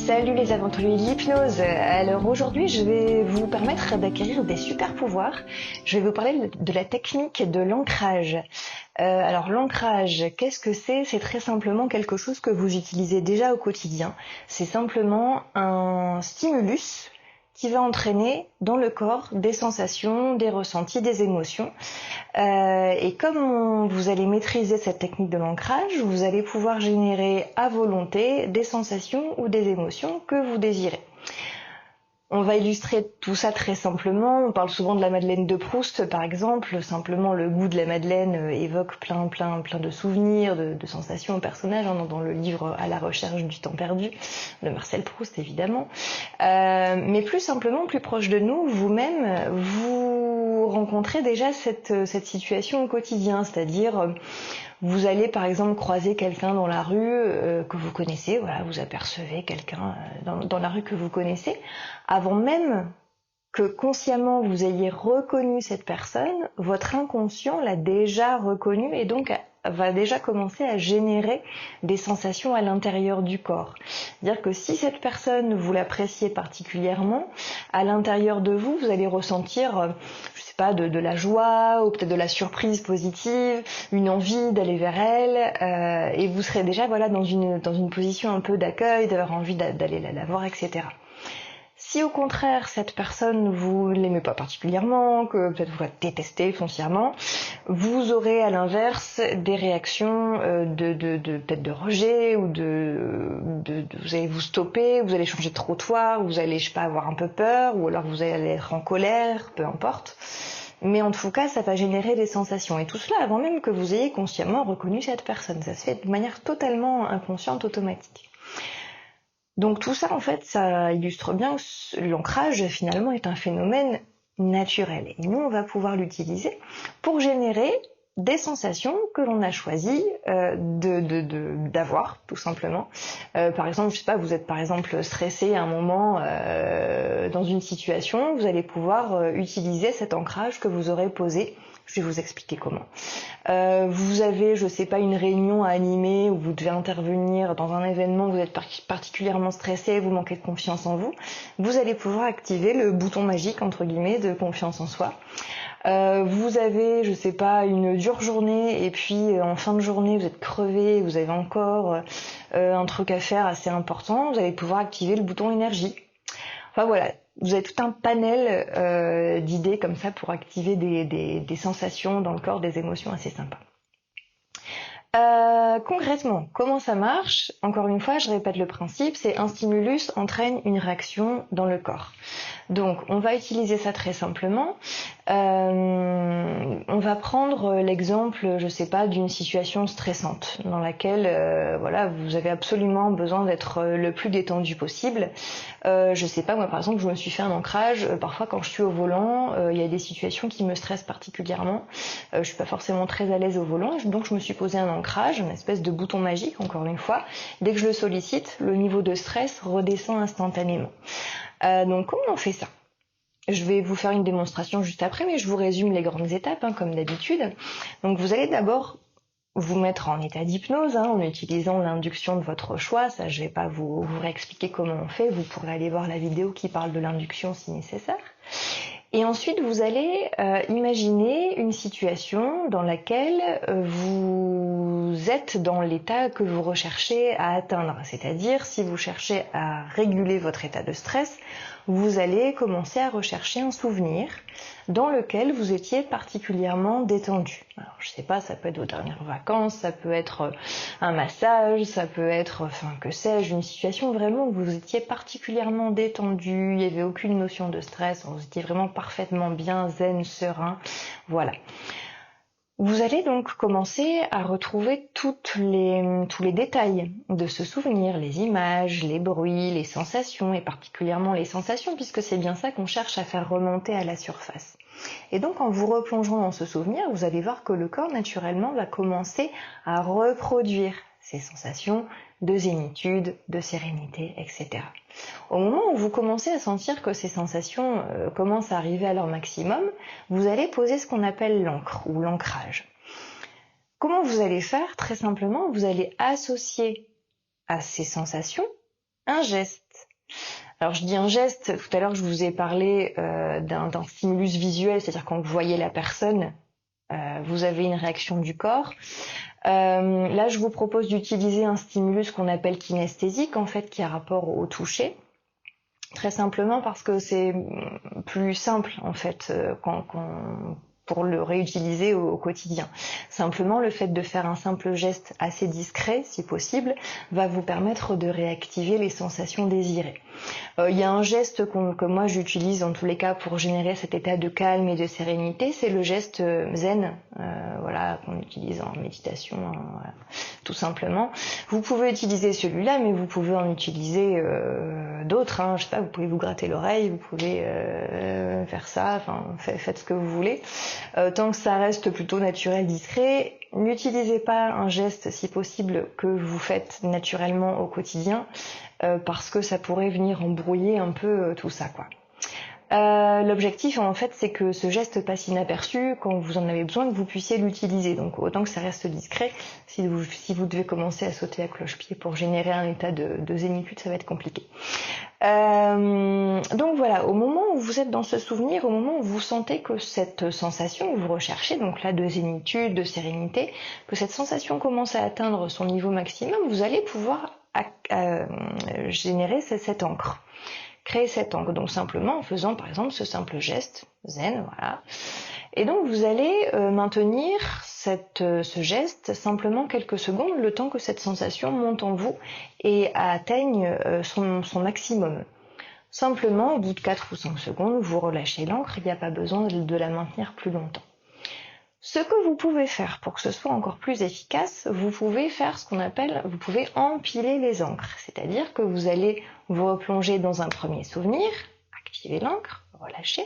Salut les aventuriers de l'hypnose. Alors aujourd'hui je vais vous permettre d'acquérir des super pouvoirs. Je vais vous parler de la technique de l'ancrage. Alors l'ancrage, qu'est-ce que c'est ? C'est très simplement quelque chose que vous utilisez déjà au quotidien. C'est simplement un stimulus qui va entraîner dans le corps des sensations, des ressentis, des émotions. Et comme vous allez maîtriser cette technique de l'ancrage, vous allez pouvoir générer à volonté des sensations ou des émotions que vous désirez. On va illustrer tout ça très simplement. On parle souvent de la Madeleine de Proust, par exemple. Simplement, le goût de la Madeleine évoque plein de souvenirs, de sensations au personnage, dans le livre À la recherche du temps perdu, de Marcel Proust, évidemment. Mais plus simplement, plus proche de nous, vous-même, vous rencontrez déjà cette situation au quotidien, c'est-à-dire vous allez par exemple croiser quelqu'un dans la rue que vous connaissez, voilà, vous apercevez quelqu'un dans la rue que vous connaissez, avant même que consciemment vous ayez reconnu cette personne, votre inconscient l'a déjà reconnue et donc va déjà commencer à générer des sensations à l'intérieur du corps. C'est-à-dire que si cette personne, vous l'appréciez particulièrement, à l'intérieur de vous, vous allez ressentir de la joie ou peut-être de la surprise positive, une envie d'aller vers elle, et vous serez déjà dans une position un peu d'accueil, d'avoir envie d'aller la voir, etc. Si au contraire cette personne vous l'aimez pas particulièrement, que peut-être vous la détestez foncièrement, vous aurez à l'inverse des réactions peut-être de rejet ou vous allez vous stopper, vous allez changer de trottoir, vous allez avoir un peu peur ou alors vous allez être en colère, peu importe. Mais en tout cas, ça va générer des sensations. Et tout cela avant même que vous ayez consciemment reconnu cette personne. Ça se fait de manière totalement inconsciente, automatique. Donc tout ça, en fait, ça illustre bien que l'ancrage, finalement, est un phénomène naturel. Et nous, on va pouvoir l'utiliser pour générer des sensations que l'on a choisi d'avoir, tout simplement. Par exemple, vous êtes par exemple stressé à un moment dans une situation, vous allez pouvoir utiliser cet ancrage que vous aurez posé. Je vais vous expliquer comment. Vous avez, une réunion à animer où vous devez intervenir dans un événement, vous êtes particulièrement stressé, vous manquez de confiance en vous. Vous allez pouvoir activer le bouton magique, entre guillemets, de confiance en soi. Vous avez, une dure journée et puis en fin de journée, vous êtes crevé, vous avez encore un truc à faire assez important, vous allez pouvoir activer le bouton énergie. Enfin voilà, vous avez tout un panel d'idées comme ça pour activer des sensations dans le corps, des émotions assez sympas. Concrètement, comment ça marche ? Encore une fois, je répète le principe, c'est un stimulus entraîne une réaction dans le corps. Donc, on va utiliser ça très simplement. On va prendre l'exemple, d'une situation stressante dans laquelle, vous avez absolument besoin d'être le plus détendu possible. Moi par exemple, je me suis fait un ancrage. Parfois, quand je suis au volant, il y a des situations qui me stressent particulièrement. Je suis pas forcément très à l'aise au volant, donc je me suis posé un ancrage, une espèce de bouton magique, encore une fois. Dès que je le sollicite, le niveau de stress redescend instantanément. Donc comment on fait ça ? Je vais vous faire une démonstration juste après, mais je vous résume les grandes étapes, comme d'habitude. Donc vous allez d'abord vous mettre en état d'hypnose, en utilisant l'induction de votre choix. Ça, je vais pas vous réexpliquer comment on fait. Vous pourrez aller voir la vidéo qui parle de l'induction si nécessaire. Et ensuite, vous allez imaginer une situation dans laquelle vous êtes dans l'état que vous recherchez à atteindre. C'est-à-dire, si vous cherchez à réguler votre état de stress, vous allez commencer à rechercher un souvenir dans lequel vous étiez particulièrement détendu. Alors, ça peut être vos dernières vacances, ça peut être un massage, ça peut être, une situation vraiment où vous étiez particulièrement détendu, il n'y avait aucune notion de stress, vous étiez vraiment parfaitement bien, zen, serein, voilà. Vous allez donc commencer à retrouver tous les détails de ce souvenir, les images, les bruits, les sensations, et particulièrement les sensations, puisque c'est bien ça qu'on cherche à faire remonter à la surface. Et donc en vous replongeant dans ce souvenir, vous allez voir que le corps naturellement va commencer à reproduire ces sensations de zénitude, de sérénité, etc. Au moment où vous commencez à sentir que ces sensations commencent à arriver à leur maximum, vous allez poser ce qu'on appelle l'encre ou l'ancrage. Comment vous allez faire ? Très simplement, vous allez associer à ces sensations Un geste. Alors je dis un geste, tout à l'heure je vous ai parlé d'un stimulus visuel, c'est-à-dire quand vous voyez la personne, vous avez une réaction du corps. Là je vous propose d'utiliser un stimulus qu'on appelle kinesthésique, en fait, qui a rapport au toucher. Très simplement parce que c'est plus simple, en fait, pour le réutiliser au quotidien. Simplement, le fait de faire un simple geste assez discret, si possible, va vous permettre de réactiver les sensations désirées. Il y a un geste que moi j'utilise en tous les cas pour générer cet état de calme et de sérénité, c'est le geste zen, voilà, qu'on utilise en méditation, voilà, tout simplement. Vous pouvez utiliser celui-là, mais vous pouvez en utiliser d'autres, je sais pas, vous pouvez vous gratter l'oreille, vous pouvez faire ça, enfin faites ce que vous voulez. Tant que ça reste plutôt naturel, discret, n'utilisez pas un geste si possible que vous faites naturellement au quotidien, parce que ça pourrait venir embrouiller un peu tout ça, quoi. L'objectif, en fait, c'est que ce geste passe inaperçu quand vous en avez besoin, que vous puissiez l'utiliser. Donc autant que ça reste discret. Si vous devez commencer à sauter à cloche-pied pour générer un état de zénitude, ça va être compliqué. Donc voilà, au moment où vous êtes dans ce souvenir, au moment où vous sentez que cette sensation que vous recherchez, donc là de zénitude, de sérénité, que cette sensation commence à atteindre son niveau maximum, vous allez pouvoir générer cette encre. Créer cette encre, donc simplement en faisant par exemple ce simple geste, zen, voilà. Et donc vous allez maintenir ce geste simplement quelques secondes, le temps que cette sensation monte en vous et atteigne son maximum. Simplement, au bout de 4 ou 5 secondes, vous relâchez l'encre, il n'y a pas besoin de la maintenir plus longtemps. Ce que vous pouvez faire pour que ce soit encore plus efficace, vous pouvez faire vous pouvez empiler les encres. C'est-à-dire que vous allez vous replonger dans un premier souvenir, activer l'encre, relâcher.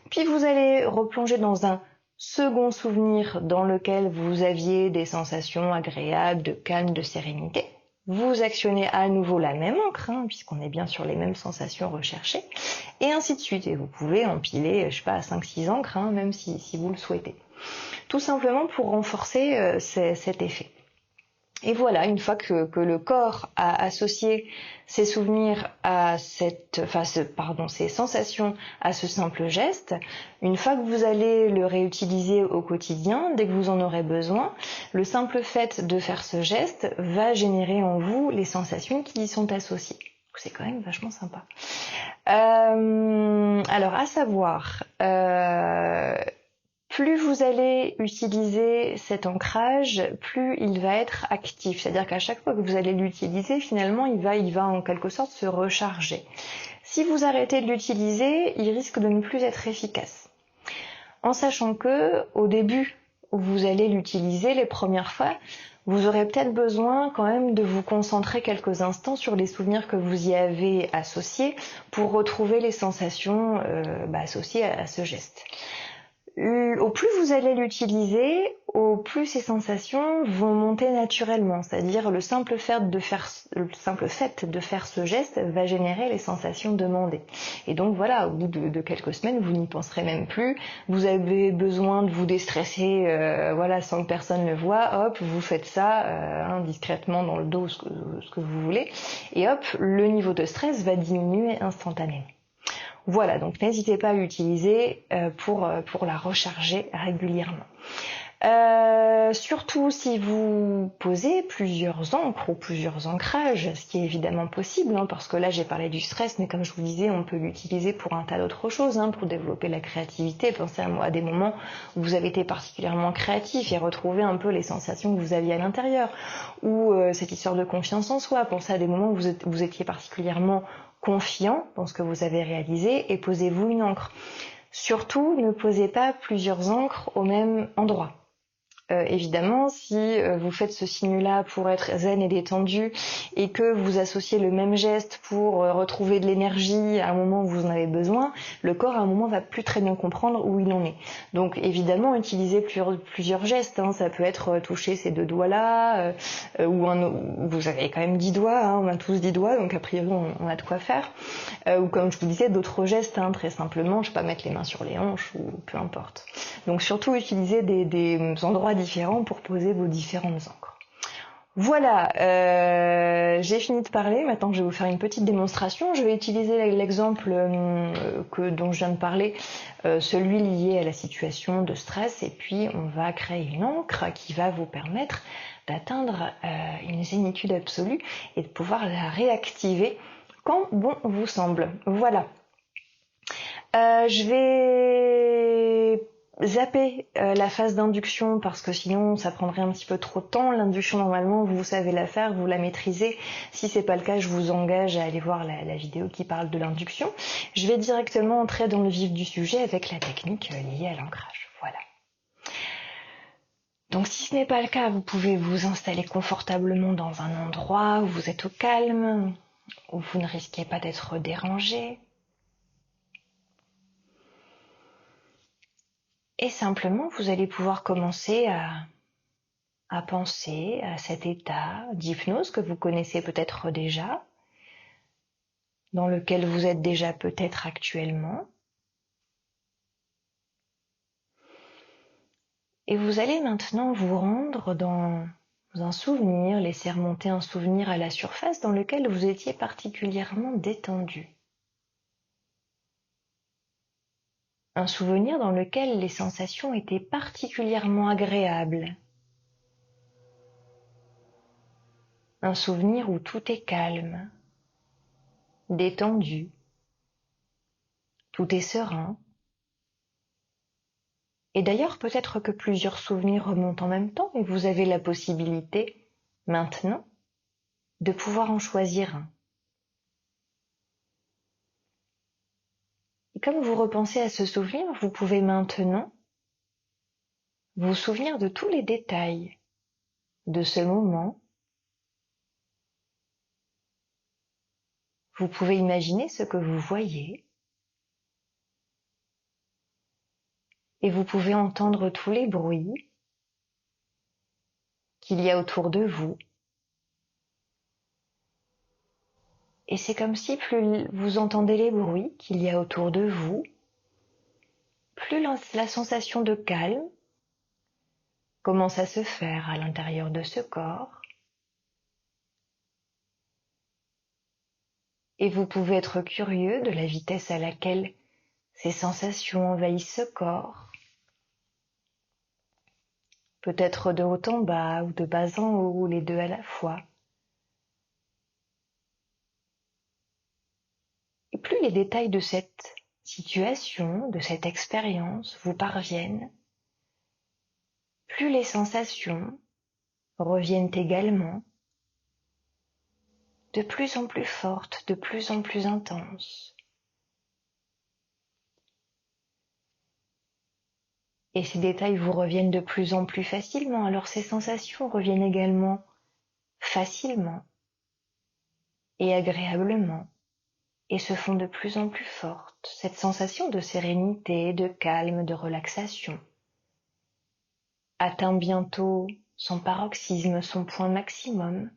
Puis vous allez replonger dans un second souvenir dans lequel vous aviez des sensations agréables, de calme, de sérénité. Vous actionnez à nouveau la même encre, puisqu'on est bien sur les mêmes sensations recherchées, et ainsi de suite. Et vous pouvez empiler, je sais pas, 5-6 encres, même si vous le souhaitez. Tout simplement pour renforcer cet effet. Et voilà, une fois que le corps a associé ses souvenirs à ces sensations à ce simple geste, une fois que vous allez le réutiliser au quotidien, dès que vous en aurez besoin, le simple fait de faire ce geste va générer en vous les sensations qui y sont associées. C'est quand même vachement sympa. Alors, à savoir, plus vous allez utiliser cet ancrage, plus il va être actif. C'est-à-dire qu'à chaque fois que vous allez l'utiliser, finalement, il va en quelque sorte se recharger. Si vous arrêtez de l'utiliser, il risque de ne plus être efficace. En sachant que, au début où vous allez l'utiliser, les premières fois, vous aurez peut-être besoin quand même de vous concentrer quelques instants sur les souvenirs que vous y avez associés pour retrouver les sensations associées à ce geste. Au plus vous allez l'utiliser, au plus ces sensations vont monter naturellement. C'est-à-dire le simple fait de faire ce geste va générer les sensations demandées. Et donc voilà, au bout de quelques semaines, vous n'y penserez même plus. Vous avez besoin de vous déstresser, sans que personne le voie. Hop, vous faites ça discrètement dans le dos, ce que vous voulez. Et hop, le niveau de stress va diminuer instantanément. Voilà, donc n'hésitez pas à l'utiliser pour la recharger régulièrement. Surtout si vous posez plusieurs encres ou plusieurs ancrages, ce qui est évidemment possible, parce que là j'ai parlé du stress, mais comme je vous disais, on peut l'utiliser pour un tas d'autres choses, pour développer la créativité. Pensez à des moments où vous avez été particulièrement créatif et retrouver un peu les sensations que vous aviez à l'intérieur, ou cette histoire de confiance en soi. Pensez à des moments où vous étiez particulièrement confiant dans ce que vous avez réalisé et posez-vous une encre. Surtout, ne posez pas plusieurs encres au même endroit. Évidemment, si vous faites ce signe-là pour être zen et détendu et que vous associez le même geste pour retrouver de l'énergie à un moment où vous en avez besoin, le corps à un moment va plus très bien comprendre où il en est. Donc évidemment, utilisez plusieurs gestes. Ça peut être toucher ces 2 doigts-là, vous avez quand même 10 doigts, on a tous 10 doigts, donc a priori on a de quoi faire. Ou comme je vous disais, d'autres gestes, très simplement, je sais pas, mettre les mains sur les hanches ou peu importe. Donc surtout utilisez des endroits différents pour poser vos différentes encres. Voilà, j'ai fini de parler. Maintenant, je vais vous faire une petite démonstration. Je vais utiliser l'exemple dont je viens de parler, celui lié à la situation de stress. Et puis, on va créer une encre qui va vous permettre d'atteindre une zénitude absolue et de pouvoir la réactiver quand bon vous semble. Voilà. Je vais zapper la phase d'induction parce que sinon ça prendrait un petit peu trop de temps. L'induction, normalement, vous savez la faire, vous la maîtrisez. Si c'est pas le cas, je vous engage à aller voir la vidéo qui parle de l'induction. Je vais directement entrer dans le vif du sujet avec la technique liée à l'ancrage. Voilà. Donc si ce n'est pas le cas, vous pouvez vous installer confortablement dans un endroit où vous êtes au calme, où vous ne risquez pas d'être dérangé. Et simplement, vous allez pouvoir commencer à penser à cet état d'hypnose que vous connaissez peut-être déjà, dans lequel vous êtes déjà peut-être actuellement. Et vous allez maintenant vous rendre dans un souvenir, laisser remonter un souvenir à la surface dans lequel vous étiez particulièrement détendu. Un souvenir dans lequel les sensations étaient particulièrement agréables. Un souvenir où tout est calme, détendu, tout est serein. Et d'ailleurs, peut-être que plusieurs souvenirs remontent en même temps et vous avez la possibilité, maintenant, de pouvoir en choisir un. Et comme vous repensez à ce souvenir, vous pouvez maintenant vous souvenir de tous les détails de ce moment. Vous pouvez imaginer ce que vous voyez et vous pouvez entendre tous les bruits qu'il y a autour de vous. Et c'est comme si plus vous entendez les bruits qu'il y a autour de vous, plus la sensation de calme commence à se faire à l'intérieur de ce corps. Et vous pouvez être curieux de la vitesse à laquelle ces sensations envahissent ce corps. Peut-être de haut en bas ou de bas en haut, ou les deux à la fois. Et plus les détails de cette situation, de cette expérience vous parviennent, plus les sensations reviennent également, de plus en plus fortes, de plus en plus intenses. Et ces détails vous reviennent de plus en plus facilement, alors ces sensations reviennent également facilement et agréablement, et se font de plus en plus fortes, cette sensation de sérénité, de calme, de relaxation atteint bientôt son paroxysme, son point maximum.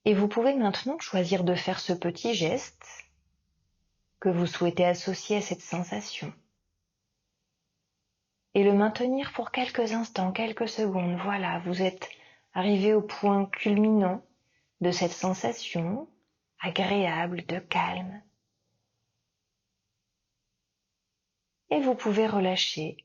Et vous pouvez maintenant choisir de faire ce petit geste que vous souhaitez associer à cette sensation et le maintenir pour quelques instants, quelques secondes. Voilà, vous êtes arrivé au point culminant de cette sensation agréable de calme. Et vous pouvez relâcher.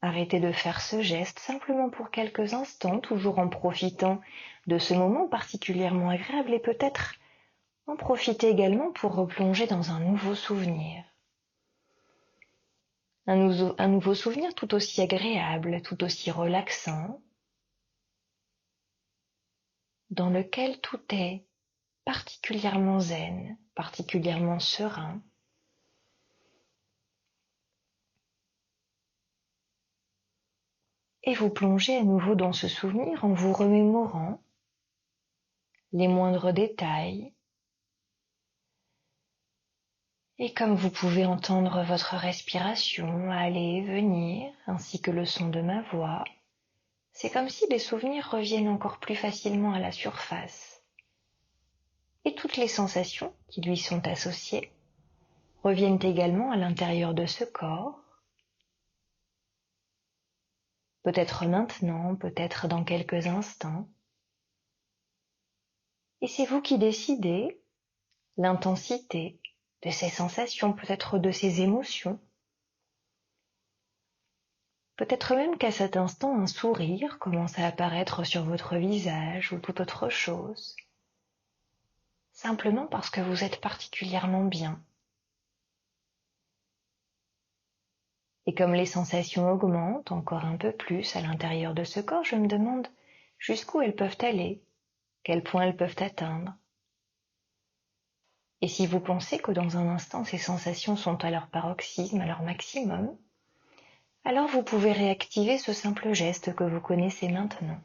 Arrêtez de faire ce geste simplement pour quelques instants, toujours en profitant de ce moment particulièrement agréable et peut-être en profiter également pour replonger dans un nouveau souvenir. Un nouveau souvenir tout aussi agréable, tout aussi relaxant, dans lequel tout est particulièrement zen, particulièrement serein. Et vous plongez à nouveau dans ce souvenir en vous remémorant les moindres détails. Et comme vous pouvez entendre votre respiration aller et venir, ainsi que le son de ma voix, c'est comme si les souvenirs reviennent encore plus facilement à la surface. Et toutes les sensations qui lui sont associées reviennent également à l'intérieur de ce corps. peut-être maintenant, peut-être dans quelques instants. Et c'est vous qui décidez l'intensité de ces sensations, peut-être de ces émotions. Peut-être même qu'à cet instant, un sourire commence à apparaître sur votre visage ou toute autre chose, simplement parce que vous êtes particulièrement bien. Et comme les sensations augmentent encore un peu plus à l'intérieur de ce corps, je me demande jusqu'où elles peuvent aller, quel point elles peuvent atteindre. Et si vous pensez que dans un instant ces sensations sont à leur paroxysme, à leur maximum, alors vous pouvez réactiver ce simple geste que vous connaissez maintenant.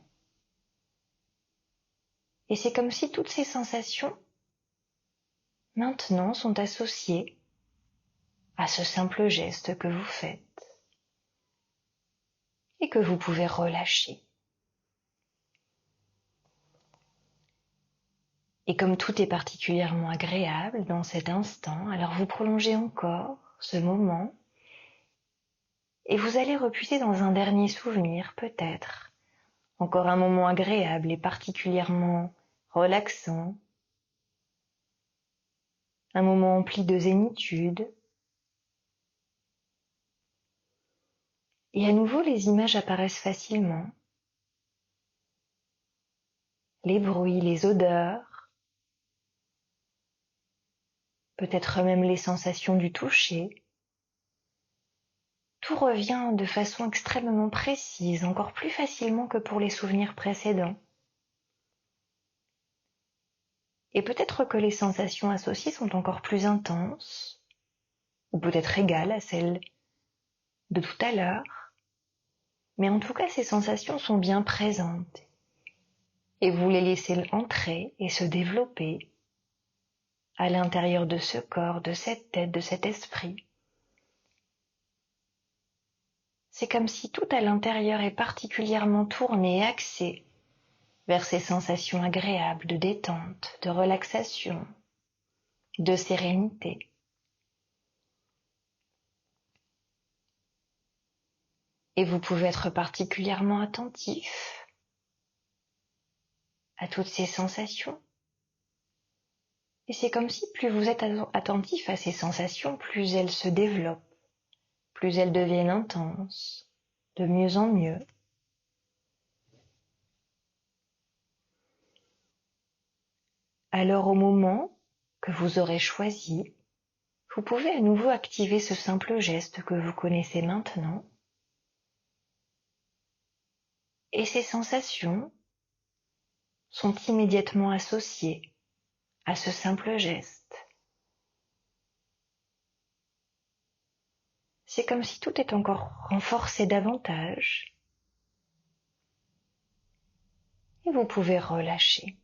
Et c'est comme si toutes ces sensations, maintenant, sont associées à ce simple geste que vous faites et que vous pouvez relâcher. Et comme tout est particulièrement agréable dans cet instant, alors vous prolongez encore ce moment et vous allez repuiser dans un dernier souvenir, peut-être. Encore un moment agréable et particulièrement relaxant. Un moment empli de zénitude. Et à nouveau, les images apparaissent facilement. Les bruits, les odeurs, peut-être même les sensations du toucher. Tout revient de façon extrêmement précise, encore plus facilement que pour les souvenirs précédents. Et peut-être que les sensations associées sont encore plus intenses, ou peut-être égales à celles de tout à l'heure. Mais en tout cas, ces sensations sont bien présentes. Et vous les laissez entrer et se développer à l'intérieur de ce corps, de cette tête, de cet esprit. C'est comme si tout à l'intérieur est particulièrement tourné et axé vers ces sensations agréables de détente, de relaxation, de sérénité. Et vous pouvez être particulièrement attentif à toutes ces sensations. Et c'est comme si plus vous êtes attentif à ces sensations, plus elles se développent, plus elles deviennent intenses, de mieux en mieux. Alors au moment que vous aurez choisi, vous pouvez à nouveau activer ce simple geste que vous connaissez maintenant. Et ces sensations sont immédiatement associées à ce simple geste. C'est comme si tout est encore renforcé davantage. Et vous pouvez relâcher.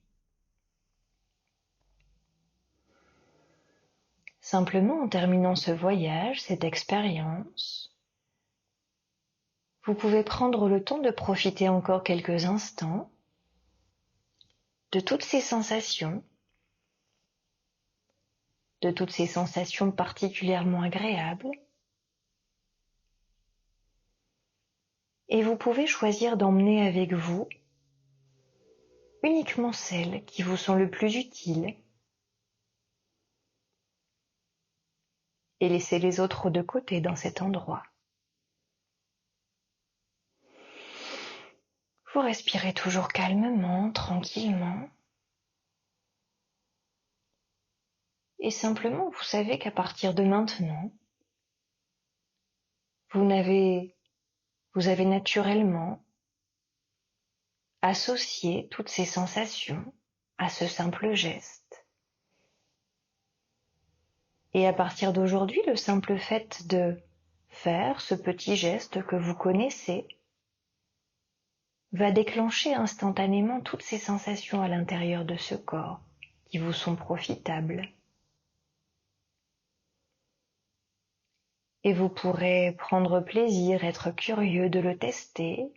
Simplement en terminant ce voyage, cette expérience, vous pouvez prendre le temps de profiter encore quelques instants de toutes ces sensations, particulièrement agréables. Et vous pouvez choisir d'emmener avec vous uniquement celles qui vous sont le plus utiles et laisser les autres de côté dans cet endroit. Vous respirez toujours calmement, tranquillement. Et simplement, vous savez qu'à partir de maintenant, vous avez naturellement associé toutes ces sensations à ce simple geste. Et à partir d'aujourd'hui, le simple fait de faire ce petit geste que vous connaissez va déclencher instantanément toutes ces sensations à l'intérieur de ce corps qui vous sont profitables. Et vous pourrez prendre plaisir, être curieux de le tester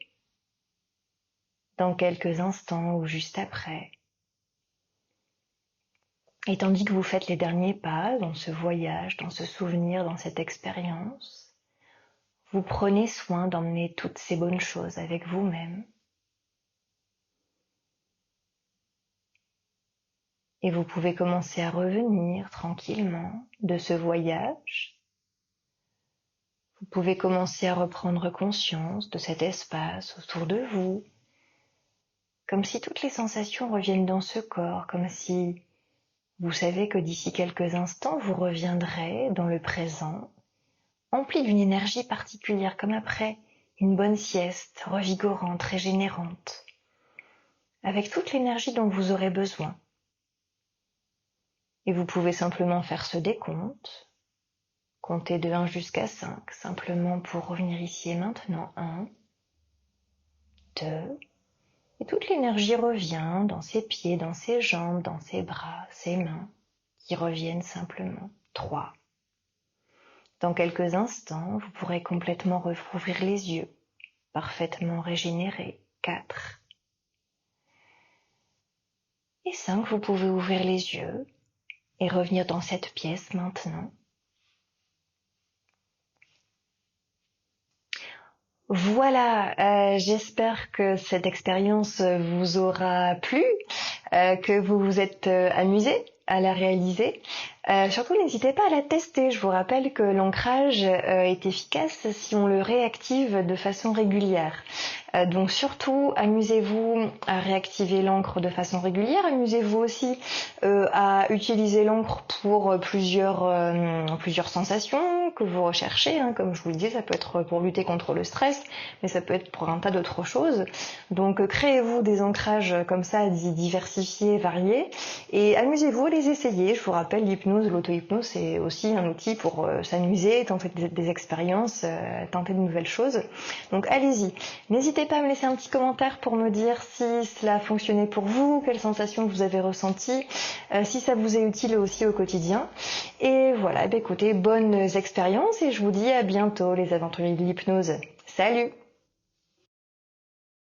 dans quelques instants ou juste après. Et tandis que vous faites les derniers pas dans ce voyage, dans ce souvenir, dans cette expérience, vous prenez soin d'emmener toutes ces bonnes choses avec vous-même. Et vous pouvez commencer à revenir tranquillement de ce voyage. Vous pouvez commencer à reprendre conscience de cet espace autour de vous, comme si toutes les sensations reviennent dans ce corps, comme si vous savez que d'ici quelques instants, vous reviendrez dans le présent, empli d'une énergie particulière, comme après une bonne sieste, revigorante, régénérante, avec toute l'énergie dont vous aurez besoin. Et vous pouvez simplement faire ce décompte, compter de 1 jusqu'à 5, simplement pour revenir ici et maintenant. 1, 2, et toute l'énergie revient dans ses pieds, dans ses jambes, dans ses bras, ses mains, qui reviennent simplement. 3. Dans quelques instants, vous pourrez complètement rouvrir les yeux, parfaitement régénérés. 4. Et 5, vous pouvez ouvrir les yeux et revenir dans cette pièce maintenant. Voilà, j'espère que cette expérience vous aura plu, que vous vous êtes amusé à la réaliser. Surtout, n'hésitez pas à la tester. Je vous rappelle que l'ancrage est efficace si on le réactive de façon régulière. Donc surtout, amusez-vous à réactiver l'encre de façon régulière. Amusez-vous aussi à utiliser l'encre pour plusieurs sensations que vous recherchez. Comme je vous le dis, ça peut être pour lutter contre le stress, mais ça peut être pour un tas d'autres choses. Donc créez-vous des ancrages comme ça, diversifiés, variés, et amusez-vous à les essayer. Je vous rappelle, l'hypnose, l'auto-hypnose, c'est aussi un outil pour s'amuser, tenter des expériences, tenter de nouvelles choses. Donc allez-y. N'hésitez pas à me laisser un petit commentaire pour me dire si cela a fonctionné pour vous, quelles sensations vous avez ressenties, si ça vous est utile aussi au quotidien. Et voilà, écoutez, bonnes expériences et je vous dis à bientôt les aventuriers de l'hypnose. Salut!